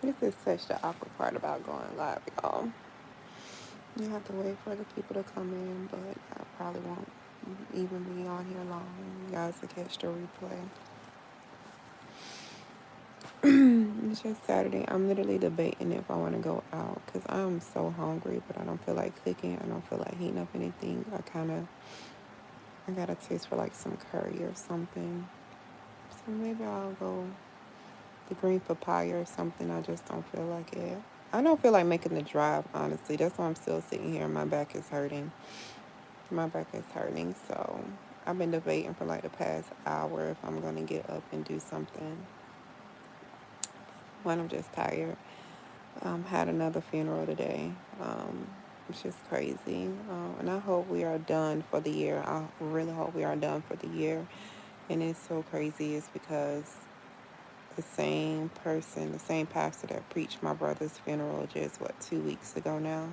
This is such the awkward part about going live, y'all. You have to wait for the people to come in, but I probably won't even be on here long. You guys will catch the replay. It's just Saturday. I'm literally debating if I want to go out because I'm so hungry, but I don't feel like cooking. I don't feel like heating up anything. I got a taste for like some curry or something. So maybe I'll go the green papaya or something. I just don't feel like it. I don't feel like making the drive, honestly. That's why I'm still sitting here. My back is hurting. My back is hurting. So I've been debating for like the past hour if I'm going to get up and do something. When I'm just tired. Had another funeral today. It's just crazy. And I hope we are done for the year. I really hope we are done for the year. And it's so crazy. It's because the same person, the same pastor that preached my brother's funeral just, 2 weeks ago now,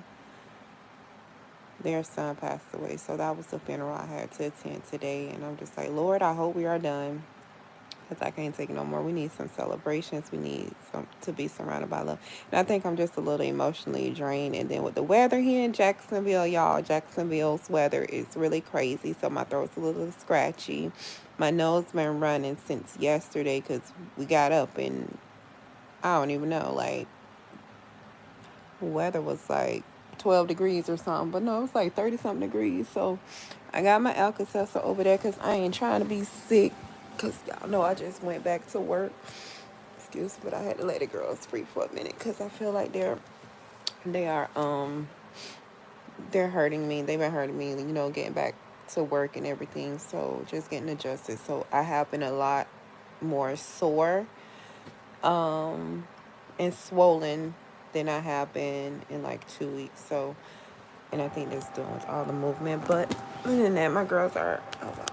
their son passed away. So that was the funeral I had to attend today. And I'm just like, Lord, I hope we are done. Because I can't take no more. We need some celebrations. We need some to be surrounded by love. And I think I'm just a little emotionally drained. And then with the weather here in Jacksonville, y'all, Jacksonville's weather is really crazy. So my throat's a little scratchy. My nose been running since yesterday because we got up and I don't even know, like, weather was like 12 degrees or something. But no, it was like 30 something degrees. So I got my Alka-Seltzer over there because I ain't trying to be sick. Because y'all know I just went back to work. Excuse me, but I had to let the girls free for a minute because I feel like they are they're hurting me. They've been hurting me, getting back to work and everything. So just getting adjusted. So I have been a lot more sore and swollen than I have been in like 2 weeks. So, and I think that's doing with all the movement. But other than that, my girls are,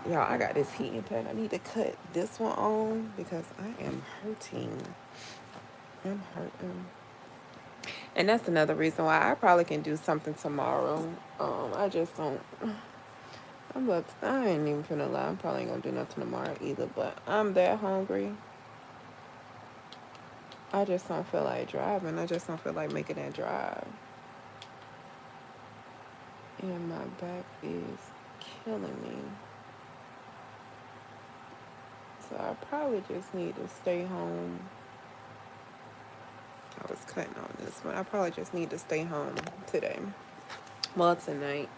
y'all, I got this heating pad. I need to cut this one on because I am hurting. I'm hurting. And that's another reason why I probably can do something tomorrow. I just don't. I ain't even finna lie. I'm probably ain't gonna do nothing tomorrow either. But I'm that hungry. I just don't feel like driving. I just don't feel like making that drive. And my back is killing me. So I probably just need to stay home. I was cutting on this one. I probably just need to stay home today. Well, tonight.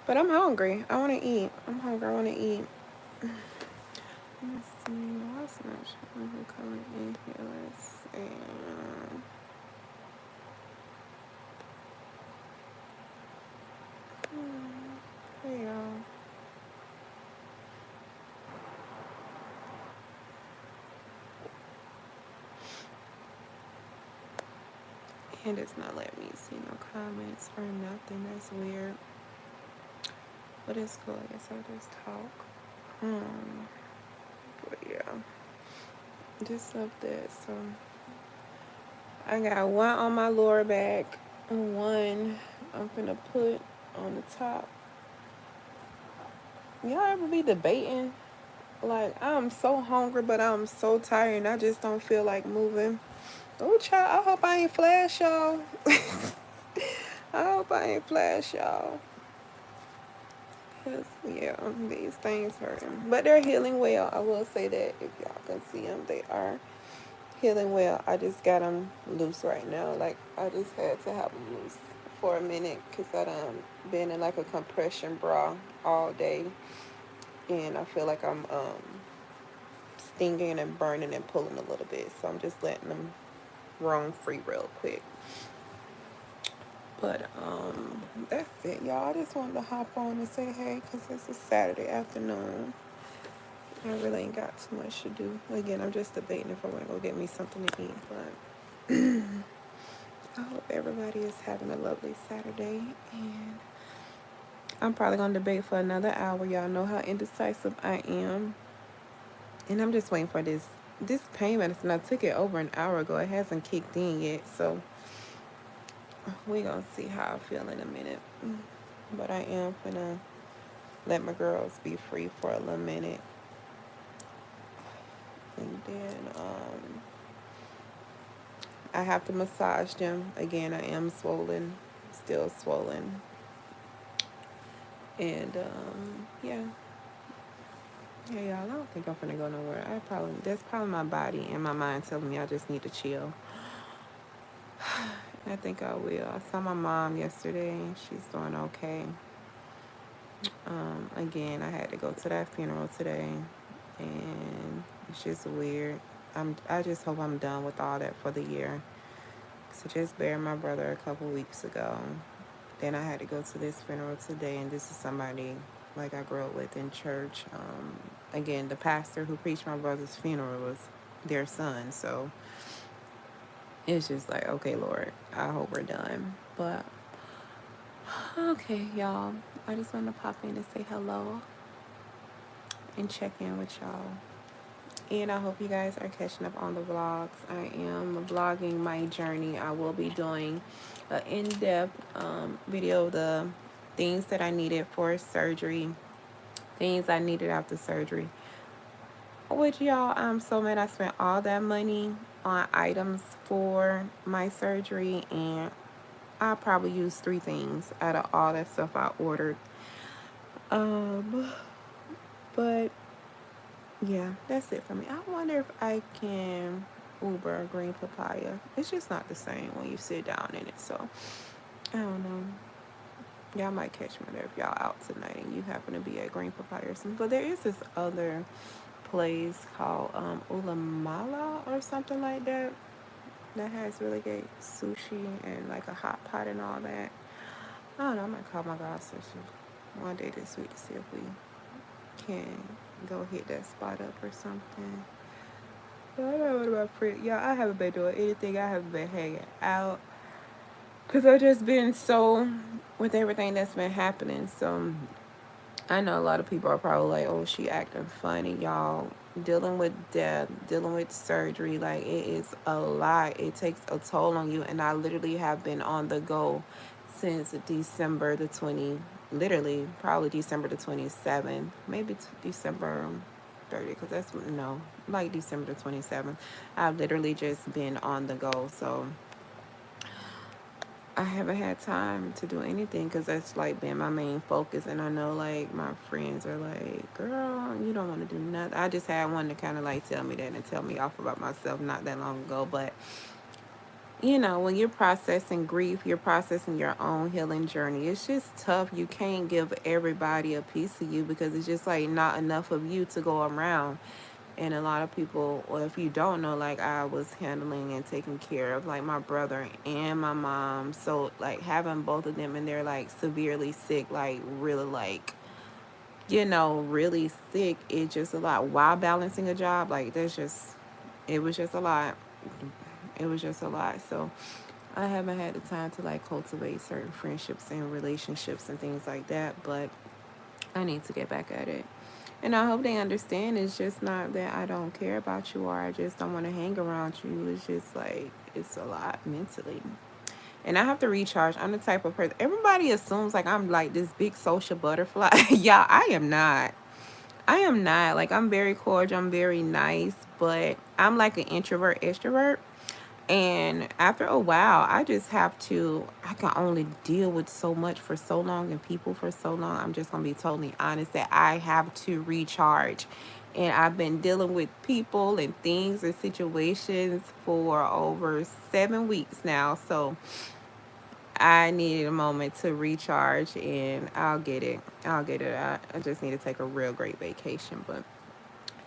But I'm hungry. I want to eat. I'm hungry. I want to eat. Let's see. What's not showing who coming in here? Let's see. Hey, y'all. And it's not letting me see no comments or nothing. That's weird. But it's cool. I guess I'll just talk. But yeah. Just up there. So I got one on my lower back and one I'm gonna put on the top. Y'all ever be debating? Like, I'm so hungry, but I'm so tired and I just don't feel like moving. Oh, child, I hope I ain't flash, y'all. I hope I ain't flash, y'all. Cause, yeah, these things hurting. But they're healing well. I will say that if y'all can see them, they are healing well. I just got them loose right now. Like, I just had to have them loose for a minute because I done been in like a compression bra all day. And I feel like I'm stinging and burning and pulling a little bit. So I'm just letting them roam free real quick. But that's it, y'all. I just wanted to hop on and say hey because it's a Saturday afternoon. I really ain't got too much to do. Again, I'm just debating if I want to go get me something to eat. But I hope everybody is having a lovely Saturday. And I'm probably going to debate for another hour. Y'all know how indecisive I am. And I'm just waiting for this pain medicine. I took it over an hour ago. It hasn't kicked in yet. So we're going to see how I feel in a minute. But I am going to let my girls be free for a little minute. And then I have to massage them. Again, I am swollen, still swollen. And yeah. Yeah, y'all, I don't think I'm gonna go nowhere. That's probably my body and my mind telling me I just need to chill. I think I will. I saw my mom yesterday. She's doing okay. Again, I had to go to that funeral today, and it's just weird. I just hope I'm done with all that for the year. So just buried my brother a couple weeks ago. Then I had to go to this funeral today, and this is somebody like I grew up with in church. Again, the pastor who preached my brother's funeral was their son. So it's just like, okay, Lord, I hope we're done. But okay, y'all, I just want to pop in and say hello and check in with y'all. And I hope you guys are catching up on the vlogs. I am vlogging my journey. I will be doing an in-depth video of the things that I needed for surgery, things I needed after surgery. Which, y'all, I'm so mad I spent all that money on items for my surgery, and I probably used 3 things out of all that stuff I ordered. But yeah, that's it for me. I wonder if I can Uber a green papaya. It's just not the same when you sit down in it. So I don't know. Y'all might catch me there if y'all out tonight and you happen to be at Green Papaya or something. But there is this other place called Ulamala or something like that has really good sushi and like a hot pot and all that. I don't know. I might call my god sister one day this week to see if we can go hit that spot up or something. But I don't know what about friends. Y'all, I haven't been doing anything. I haven't been hanging out. Because I've just been so with everything that's been happening. So I know a lot of people are probably like, oh, she acting funny, y'all. Dealing with death, dealing with surgery, like it is a lot. It takes a toll on you. And I literally have been on the go since December the 20, literally, probably December the 27th, maybe December 30th, because that's, no, like December the 27th. I've literally just been on the go. So I haven't had time to do anything because that's like been my main focus. And I know like my friends are like, girl, you don't want to do nothing. I just had one to kind of like tell me that and tell me off about myself not that long ago. But you know, when you're processing grief, you're processing your own healing journey. It's just tough. You can't give everybody a piece of you because it's just like not enough of you to go around. And a lot of people, well, if you don't know, like I was handling and taking care of like my brother and my mom. So like having both of them and they're like severely sick, like really like, you know, really sick, it's just a lot. While balancing a job, like it was just a lot. It was just a lot. So I haven't had the time to like cultivate certain friendships and relationships and things like that, but I need to get back at it. And I hope they understand it's just not that I don't care about you or I just don't want to hang around you. It's just like, it's a lot mentally. And I have to recharge. I'm the type of person, everybody assumes like I'm like this big social butterfly. Yeah, I am not. I am not. Like, I'm very cordial, I'm very nice, but I'm like an introvert, extrovert. And after a while, I can only deal with so much for so long and people for so long. I'm just going to be totally honest that I have to recharge. And I've been dealing with people and things and situations for over 7 weeks now. So I needed a moment to recharge and I'll get it. I'll get it. I just need to take a real great vacation. But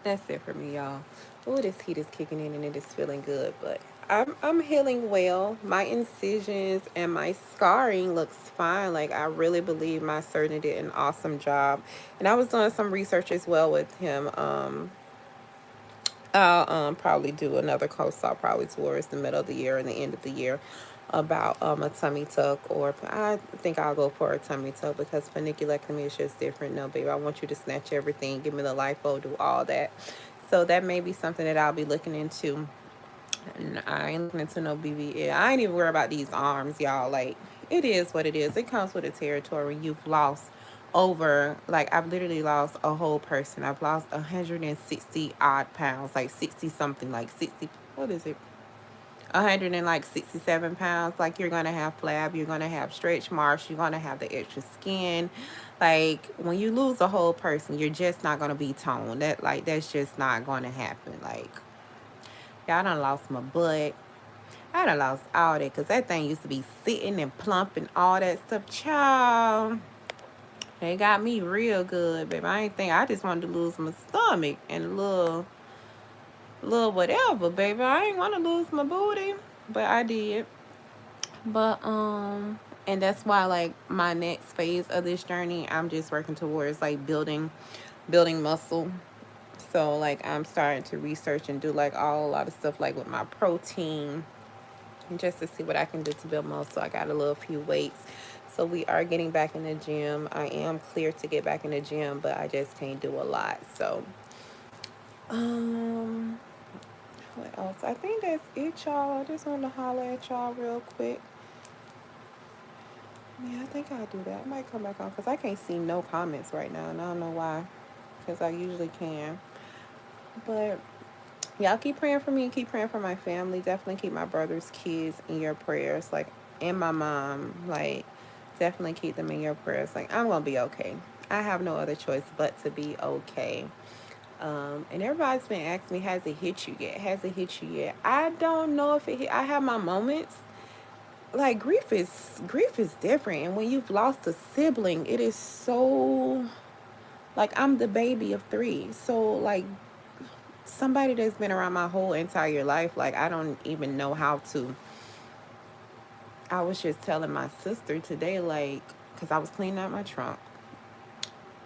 that's it for me, y'all. Oh, this heat is kicking in and it is feeling good, but I'm healing well. My incisions and my scarring looks fine. Like I really believe my surgeon did an awesome job. And I was doing some research as well with him. I'll probably do another consult probably towards the middle of the year and the end of the year about a tummy tuck, or I think I'll go for a tummy tuck because folliculectomy is just different. No, baby, I want you to snatch everything, give me the lipo, do all that. So that may be something that I'll be looking into. And I ain't looking into no BBL. I ain't even worried about these arms, y'all. Like, it is what it is. It comes with the territory. You've lost over, like, I've literally lost a whole person. I've lost 160 odd pounds, like 60 something, like 60, what is it? 167 pounds, like you're gonna have flab, you're gonna have stretch marks, you're gonna have the extra skin. Like when you lose a whole person, you're just not gonna be toned. That's just not gonna happen. Like y'all done lost my butt. I done lost all that because that thing used to be sitting and plump and all that stuff. Child, they got me real good, baby. I ain't think I just wanted to lose my stomach and a little whatever, baby. I ain't want to lose my booty, but I did. But and that's why like my next phase of this journey, I'm just working towards like building muscle. So like I'm starting to research and do like a lot of stuff like with my protein, just to see what I can do to build muscle. I got a little few weights. So we are getting back in the gym. I am clear to get back in the gym, but I just can't do a lot. So um what else? I think that's it, y'all. I just wanted to holler at y'all real quick. Yeah, I think I'll do that. I might come back on because I can't see no comments right now, and I don't know why, because I usually can. But y'all keep praying for me, keep praying for my family. Definitely keep my brother's kids in your prayers, like, and my mom. Like, definitely keep them in your prayers. Like, I'm gonna be okay. I have no other choice but to be okay. And everybody's been asking me, has it hit you yet? Has it hit you yet? I don't know if it hit. I have my moments. Like grief is different, and when you've lost a sibling, it is so, like, I'm the baby of three, so like somebody that's been around my whole entire life, like I don't even know how to. I was just telling my sister today, like, because I was cleaning out my trunk,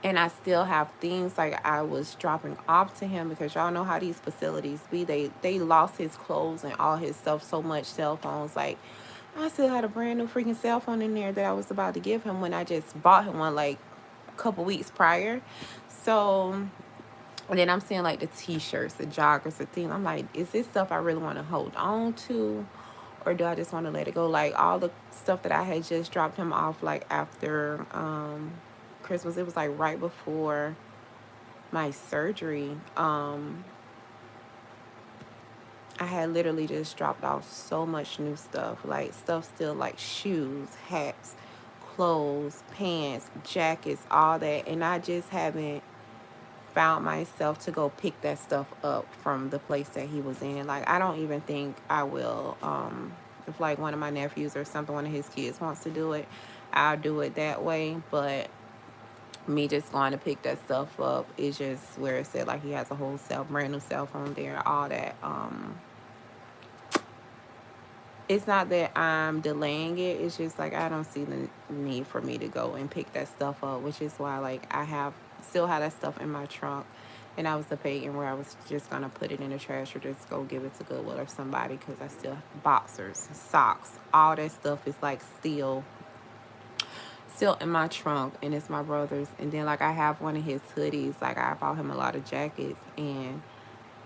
and I still have things like I was dropping off to him, because y'all know how these facilities be. They lost his clothes and all his stuff so much, cell phones. Like I still had a brand new freaking cell phone in there that I was about to give him when I just bought him one like a couple weeks prior. So and then I'm seeing like the t-shirts, the joggers, the things. I'm like, is this stuff I really want to hold on to, or do I just want to let it go? Like all the stuff that I had just dropped him off like after Christmas. It was like right before my surgery. I had literally just dropped off so much new stuff, like stuff still, like shoes, hats, clothes, pants, jackets, all that, and I just haven't found myself to go pick that stuff up from the place that he was in. Like I don't even think I will. If like one of my nephews or something, one of his kids wants to do it, I'll do it that way. But me just going to pick that stuff up is just where it said like he has a whole brand new cell phone there, all that. It's not that I'm delaying it. It's just like I don't see the need for me to go and pick that stuff up, which is why like I have still have that stuff in my trunk, and I was debating where I was just gonna put it in the trash or just go give it to Goodwill or somebody, because I still have boxers, socks, all that stuff is like still in my trunk, and it's my brother's. And then like I have one of his hoodies. Like I bought him a lot of jackets, and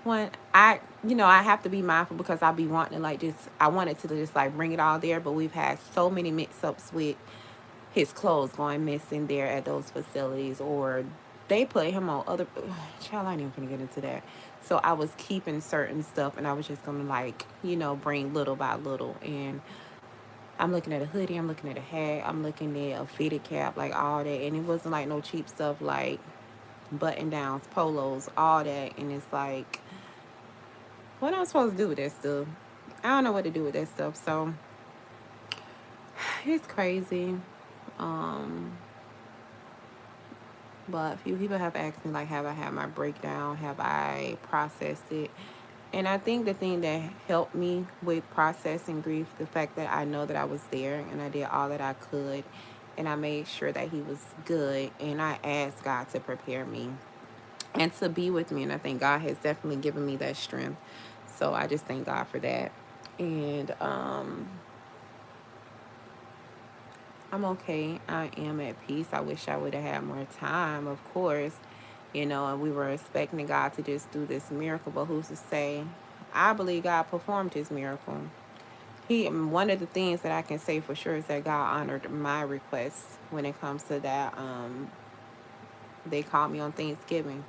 when I have to be mindful because I'll be wanting to like just, I wanted to just like bring it all there, but we've had so many mix-ups with his clothes going missing there at those facilities, or they put him on other, child, I ain't even gonna get into that. So I was keeping certain stuff, and I was just gonna like, bring little by little. And I'm looking at a hoodie, I'm looking at a hat, I'm looking at a fitted cap, like all that. And it wasn't like no cheap stuff, like button downs, polos, all that. And it's like, what am I supposed to do with that stuff? I don't know what to do with that stuff. So it's crazy. Um, but a few people have asked me, like, have I had my breakdown? Have I processed it? And I think the thing that helped me with processing grief, the fact that I know that I was there and I did all that I could, and I made sure that he was good, and I asked God to prepare me and to be with me. And I think God has definitely given me that strength. So I just thank God for that. And I'm okay. I am at peace. I wish I would have had more time, of course, and we were expecting God to just do this miracle. But who's to say? I believe God performed his miracle. One of the things that I can say for sure is that God honored my request when it comes to that. They called me on Thanksgiving.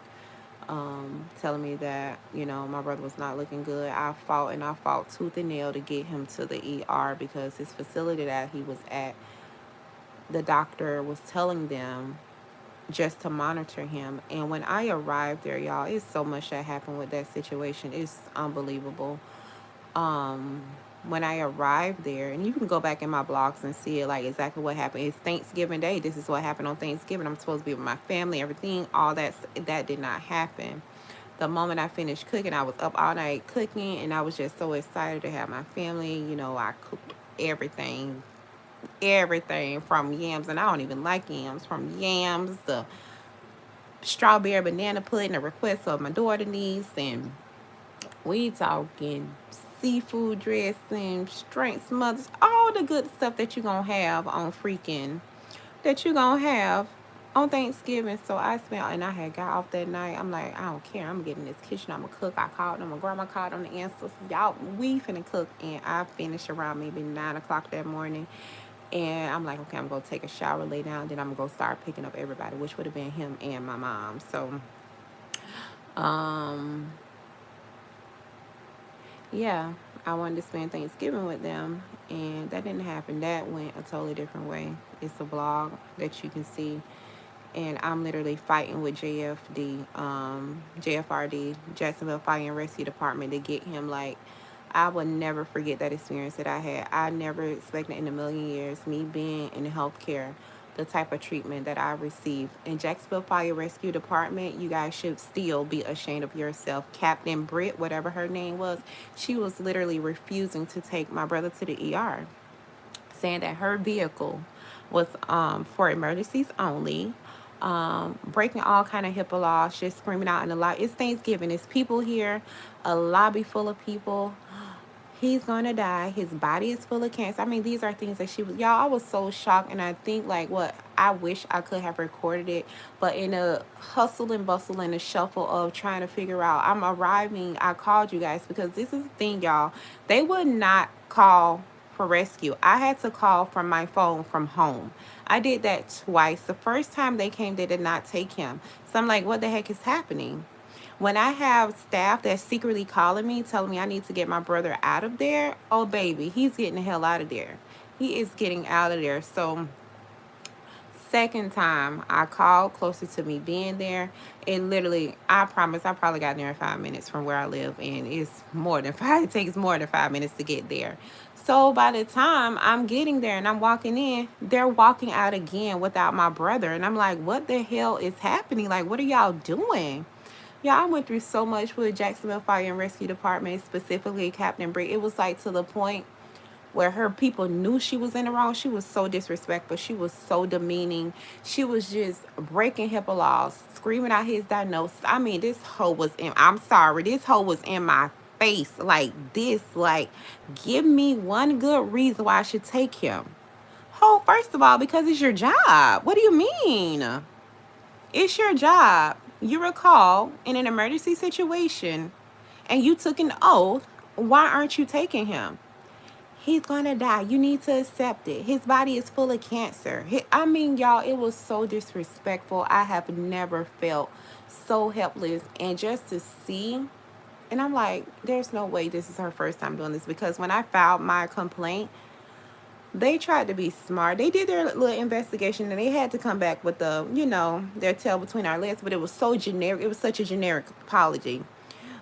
telling me that, my brother was not looking good. I fought tooth and nail to get him to the ER because his facility that he was at, the doctor was telling them just to monitor him. And when I arrived there, y'all, it's so much that happened with that situation. It's unbelievable. Um, when I arrived there, and you can go back in my blogs and see it, like exactly what happened. It's Thanksgiving Day. This is what happened on Thanksgiving. I'm supposed to be with my family, everything, all that did not happen. The moment I finished cooking, I was up all night cooking, and I was just so excited to have my family. I cooked everything from yams, and I don't even like yams, from yams, the strawberry banana pudding, a request of my daughter niece, and we talking seafood dressing, strength smothers, all the good stuff that you're gonna have on on Thanksgiving. So I spent, and I had got off that night. I'm like, I don't care. I'm getting in this kitchen. I'm gonna cook. I called them. My grandma called on the ancestors. Y'all, we finna cook. And I finished around maybe 9 o'clock that morning. And I'm like, okay, I'm gonna take a shower, lay down, then I'm gonna go start picking up everybody, which would have been him and my mom. So, um, yeah, I wanted to spend Thanksgiving with them, and that didn't happen. That went a totally different way. It's a blog that you can see, and I'm literally fighting with JFRD, Jacksonville Fire and Rescue Department, to get him. Like, I will never forget that experience that I had. I never expected in a million years, me being in healthcare, the type of treatment that I received. In Jacksonville Fire Rescue Department, you guys should still be ashamed of yourself. Captain Britt, whatever her name was, she was literally refusing to take my brother to the ER, saying that her vehicle was for emergencies only, breaking all kind of HIPAA laws, just screaming out in the lobby. It's Thanksgiving. It's people here, a lobby full of people. He's gonna die. His body is full of cancer. I mean, these are things that she was. Y'all, I was so shocked, and I think like what I wish I could have recorded it, but in a hustle and bustle and a shuffle of trying to figure out, I'm arriving. I called you guys because this is the thing, y'all. They would not call for rescue. I had to call from my phone from home. I did that twice. The first time they came, they did not take him. So I'm like, what the heck is happening? When I have staff that's secretly calling me, telling me I need to get my brother out of there, oh baby, he's getting the hell out of there. He is getting out of there. So second time I called closer to me being there, it literally, I promise, I probably got there in 5 minutes from where I live, and it's more than five. It takes more than 5 minutes to get there. So by the time I'm getting there and I'm walking in, they're walking out again without my brother, and I'm like, what the hell is happening? Like, what are y'all doing? Yeah, I went through so much with Jacksonville Fire and Rescue Department, specifically Captain Britt. It was like to the point where her people knew she was in the wrong. She was so disrespectful. She was so demeaning. She was just breaking HIPAA laws, screaming out his diagnosis. I mean, this hoe was in, I'm sorry, this hoe was in my face like this. Like, give me one good reason why I should take him. Ho, first of all, because it's your job. What do you mean? It's your job. You recall in an emergency situation and you took an oath. Why aren't you taking him? He's going to die. You need to accept it. His body is full of cancer. I mean, y'all, it was so disrespectful. I have never felt so helpless. And just to see, and I'm like, there's no way this is her first time doing this, because when I filed my complaint, they tried to be smart. They did their little investigation and they had to come back with their tail between our legs, but it was so generic. It was such a generic apology.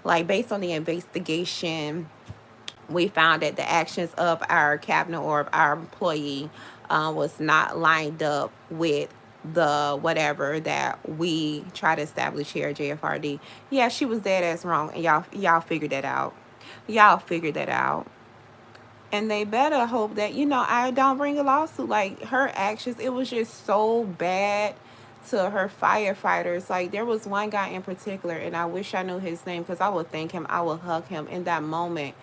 Like, based on the investigation, we found that the actions of our cabinet or of our employee was not lined up with the whatever that we try to establish here at JFRD. Yeah, she was dead ass wrong, and y'all figured that out. Y'all figured that out. And they better hope that, I don't bring a lawsuit. Like, her actions, it was just so bad to her firefighters. Like, there was one guy in particular, and I wish I knew his name because I would thank him. I would hug him in that moment.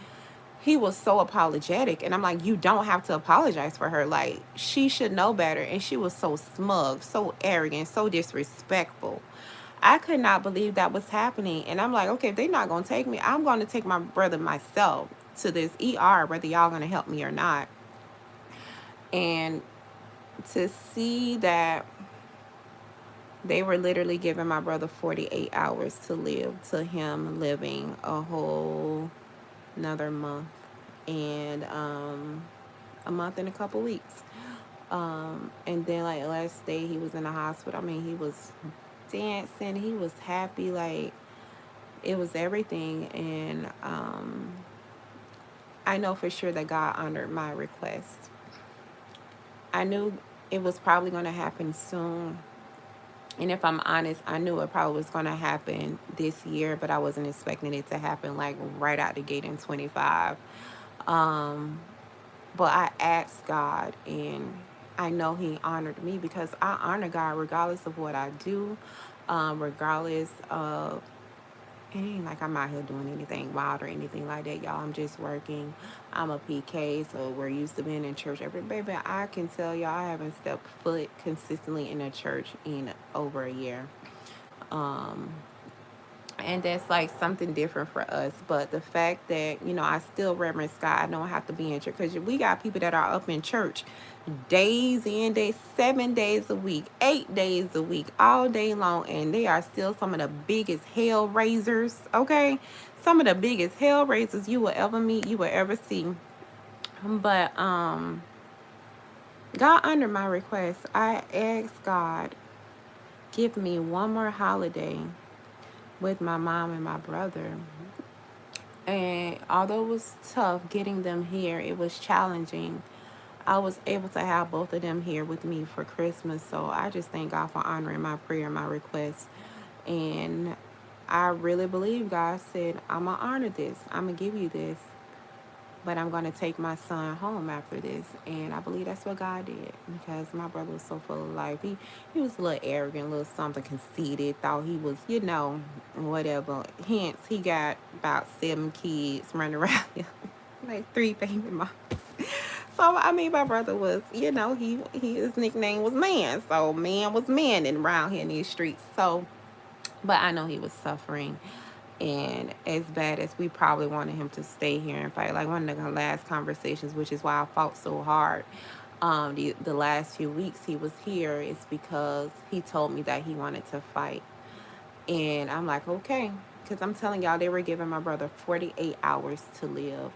He was so apologetic. And I'm like, you don't have to apologize for her. Like, she should know better. And she was so smug, so arrogant, so disrespectful. I could not believe that was happening. And I'm like, okay, if they're not going to take me, I'm going to take my brother myself to this ER, whether y'all going to help me or not. And to see that They were literally giving my brother 48 hours to live, to him living a whole another month and a month and a couple weeks. And then like last day he was in the hospital. I mean, he was dancing, he was happy, like it was everything. And I know for sure that God honored my request. I knew it was probably going to happen soon. And if I'm honest, I knew it probably was going to happen this year, but I wasn't expecting it to happen like right out the gate in 25. Um, but I asked God, and I know He honored me because I honor God regardless of what I do, regardless of it ain't like I'm out here doing anything wild or anything like that, y'all. I'm just working. I'm a PK, so we're used to being in church every baby. I can tell y'all I haven't stepped foot consistently in a church in over a year. Um, and that's like something different for us. But the fact that I still reverence God, I don't have to be in church because we got people that are up in church days in, days, 7 days a week, 8 days a week, all day long, and they are still some of the biggest hell raisers. Okay, some of the biggest hell raisers you will ever meet, you will ever see. But God honored my request. I asked God, give me one more holiday with my mom and my brother. And although it was tough getting them here, it was challenging. I was able to have both of them here with me for Christmas. So I just thank God for honoring my prayer and my request. And I really believe God said, I'm going to honor this. I'm going to give you this. But I'm going to take my son home after this. And I believe that's what God did because my brother was so full of life. He was a little arrogant, a little something conceited, thought he was, whatever. Hence, he got about 7 kids running around him, like 3 baby moms. So, I mean, my brother was, his nickname was Man. So, man was manning around here in these streets. So, but I know he was suffering. And as bad as we probably wanted him to stay here and fight, like one of the last conversations, which is why I fought so hard the last few weeks he was here, is because he told me that he wanted to fight. And I'm like, okay. Because I'm telling y'all, they were giving my brother 48 hours to live.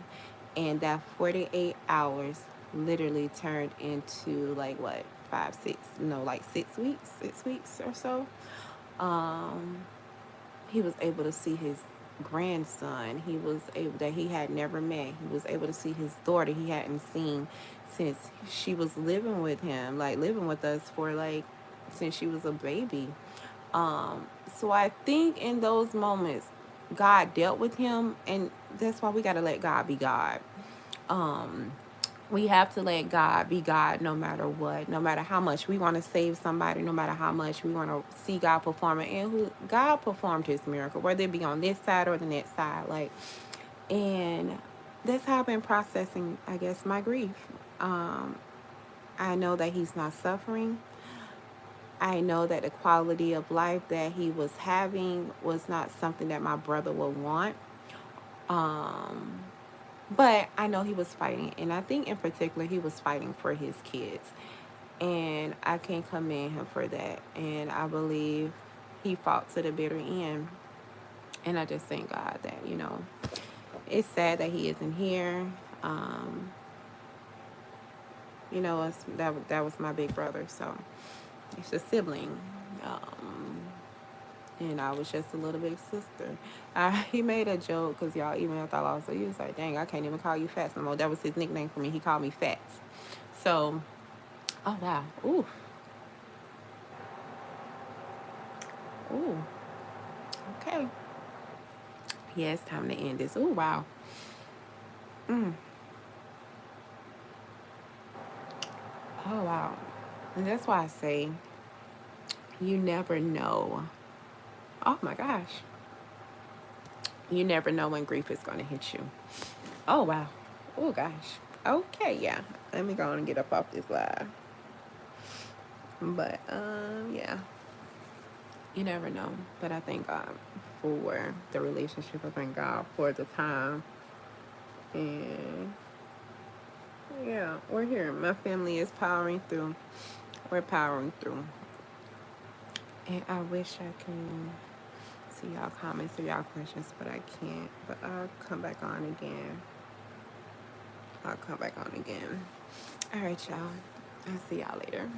And that 48 hours literally turned into like what, 6 weeks or so. He was able to see his grandson. He was able that he had never met. He was able to see his daughter he hadn't seen since she was living with him, like living with us for like since she was a baby. So I think in those moments, God dealt with him, and that's why we got to let God be God. We have to let God be God no matter what, no matter how much we want to save somebody, no matter how much we want to see God perform it. And God performed his miracle, whether it be on this side or the next side. And that's how I've been processing, I guess, my grief. I know that he's not suffering. I know that the quality of life that he was having was not something that my brother would want. But I know he was fighting, and I think in particular he was fighting for his kids. And I can commend him for that. And I believe he fought to the bitter end. And I just thank God that, it's sad that he isn't here. That was my big brother, so it's a sibling. And I was just a little big sister. He made a joke because y'all emailed all off. So he was like, dang, I can't even call you Fats no more. That was his nickname for me. He called me Fats. So, oh, wow. Ooh. Ooh. Okay. Yeah, it's time to end this. Ooh, wow. Oh, wow. And that's why I say you never know. Oh, my gosh. You never know when grief is going to hit you. Oh, wow. Oh, gosh. Okay, yeah. Let me go on and get up off this live. But, yeah. You never know. But I thank God for the relationship. I thank God for the time. And, yeah, we're here. My family is powering through. We're powering through. And I wish I can see y'all comments or y'all questions, but I can't. But I'll come back on again. I'll come back on again. All right, y'all. I'll see y'all later.